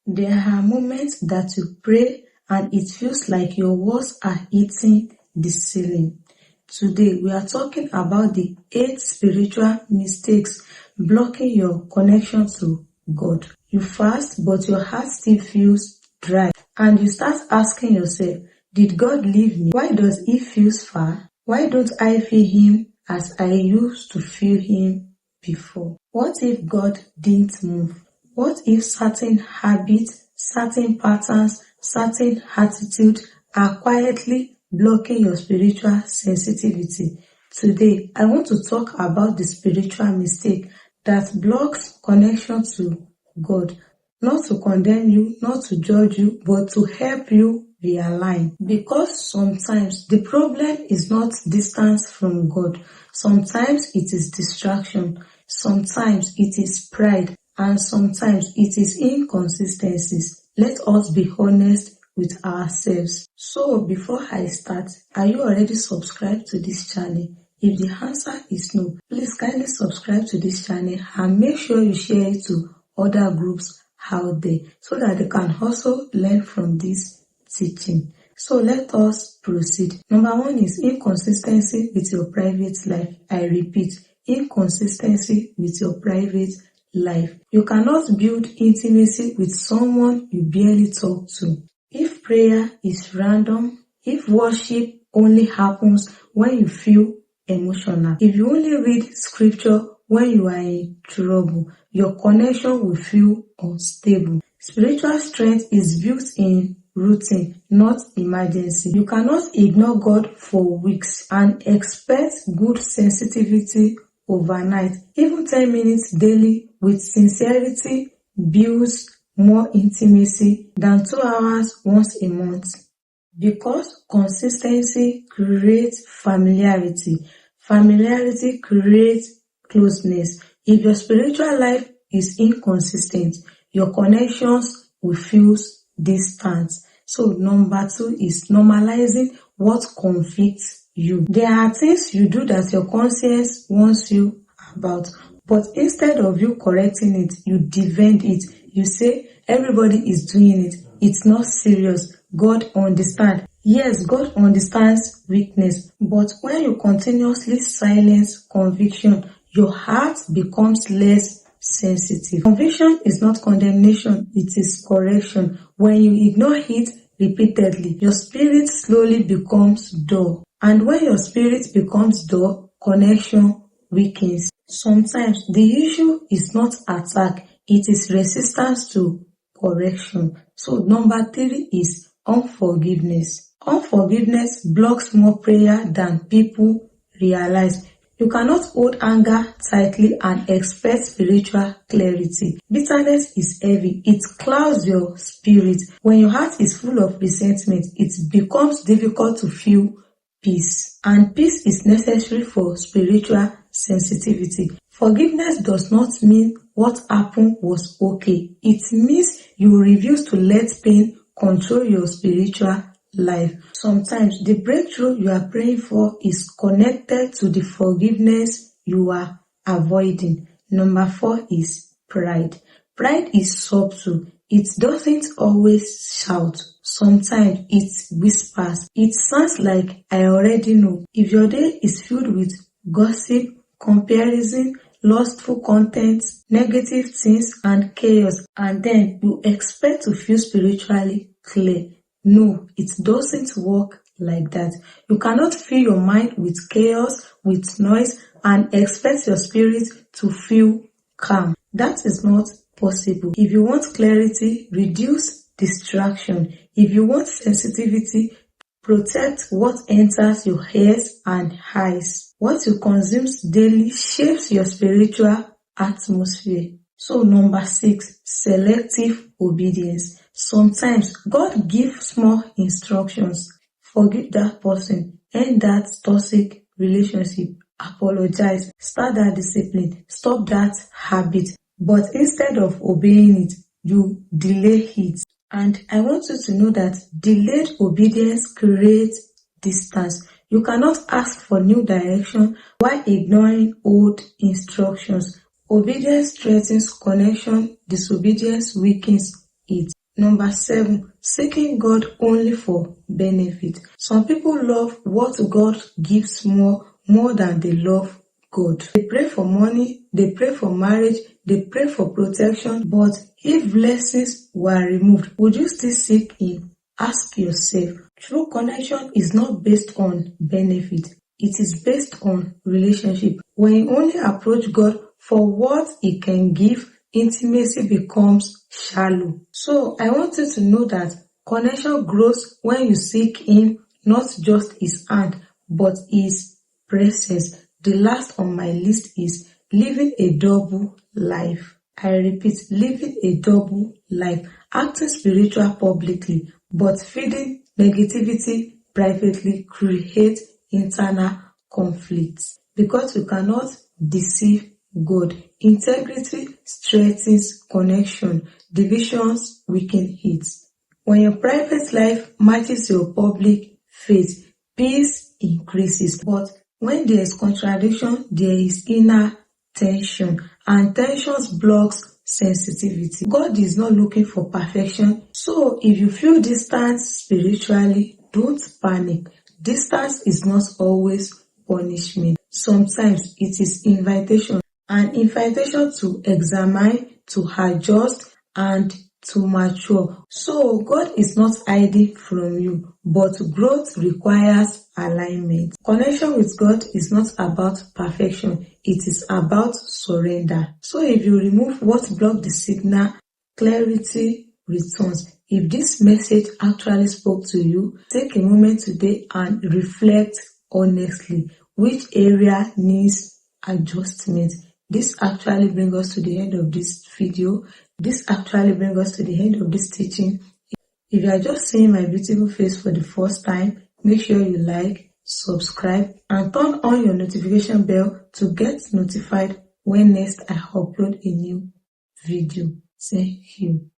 There are moments that you pray and it feels like your words are hitting the ceiling. Today, we are talking about the 8 spiritual mistakes blocking your connection to God. You fast, but your heart still feels dry. And you start asking yourself, did God leave me? Why does He feel far? Why don't I feel Him as I used to feel Him before? What if God didn't move? What if certain habits, certain patterns, certain attitudes are quietly blocking your spiritual sensitivity? Today, I want to talk about the spiritual mistake that blocks connection to God. Not to condemn you, not to judge you, but to help you realign. Because sometimes the problem is not distance from God. Sometimes it is distraction. Sometimes it is pride. And sometimes it is inconsistencies. Let us be honest with ourselves. So before I start, are you already subscribed to this channel? If the answer is no, please kindly subscribe to this channel and make sure you share it to other groups out there so that they can also learn from this teaching. So let us proceed. Number 1 is inconsistency with your private life. I repeat, inconsistency with your private life. You cannot build intimacy with someone you barely talk to. If prayer is random, if worship only happens when you feel emotional, if you only read scripture when you are in trouble, your connection will feel unstable. Spiritual strength is built in routine, not emergency. You cannot ignore God for weeks and expect good sensitivity overnight. Even 10 minutes daily with sincerity builds more intimacy than 2 hours once a month. Because consistency creates familiarity. Familiarity creates closeness. If your spiritual life is inconsistent, your connections will feel distant. So number 2 is normalizing what conflicts you. There are things you do that your conscience warns you about, but instead of you correcting it, you defend it. You say, everybody is doing it. It's not serious. God understands. Yes, God understands weakness, but when you continuously silence conviction, your heart becomes less sensitive. Conviction is not condemnation, it is correction. When you ignore it repeatedly, your spirit slowly becomes dull. And when your spirit becomes dull, connection weakens. Sometimes the issue is not attack, it is resistance to correction. So number 3 is unforgiveness. Unforgiveness blocks more prayer than people realize. You cannot hold anger tightly and expect spiritual clarity. Bitterness is heavy. It clouds your spirit. When your heart is full of resentment, it becomes difficult to feel peace. And peace is necessary for spiritual sensitivity. Forgiveness does not mean what happened was okay. It means you refuse to let pain control your spiritual life. Sometimes the breakthrough you are praying for is connected to the forgiveness you are avoiding. Number 4 is pride. Pride is subtle. It doesn't always shout. Sometimes it whispers. It sounds like, I already know. If your day is filled with gossip, comparison, lustful content, negative things, and chaos, and then you expect to feel spiritually clear. No, it doesn't work like that. You cannot fill your mind with chaos, with noise, and expect your spirit to feel calm. That is not possible. If you want clarity, reduce distraction. If you want sensitivity, protect what enters your ears and eyes. What you consume daily shapes your spiritual atmosphere. So number 6, selective obedience. Sometimes God gives small instructions. Forgive that person, end that toxic relationship, apologize, start that discipline, stop that habit. But instead of obeying it, you delay it. And I want you to know that delayed obedience creates distance. You cannot ask for new direction while ignoring old instructions. Obedience strengthens connection, disobedience weakens it. Number 7, seeking God only for benefit. Some people love what God gives more than they love God. They pray for money, they pray for marriage, they pray for protection, but if blessings were removed, would you still seek Him? Ask yourself. True connection is not based on benefit. It is based on relationship. When you only approach God for what He can give, intimacy becomes shallow. So I want you to know that connection grows when you seek Him, not just His hand, but His presence. The last on my list is living a double life. I repeat, living a double life. Acting spiritual publicly, but feeding negativity privately creates internal conflicts. Because you cannot deceive God. Integrity strengthens connection. Divisions weaken it. When your private life matches your public faith, peace increases. But when there is contradiction, there is inner tension, and tensions blocks sensitivity. God is not looking for perfection. So if you feel distant spiritually, don't panic. Distance is not always punishment. Sometimes it is invitation. An invitation to examine, to adjust, and to mature. So God is not hiding from you, but growth requires alignment. Connection with God is not about perfection, it is about surrender. So if you remove what blocks the signal, clarity returns. If this message actually spoke to you, take a moment today and reflect honestly. Which area needs adjustment? This actually brings us to the end of this video. This actually brings us to the end of this teaching. If you are just seeing my beautiful face for the first time, make sure you like, subscribe, and turn on your notification bell to get notified when next I upload a new video. Thank you.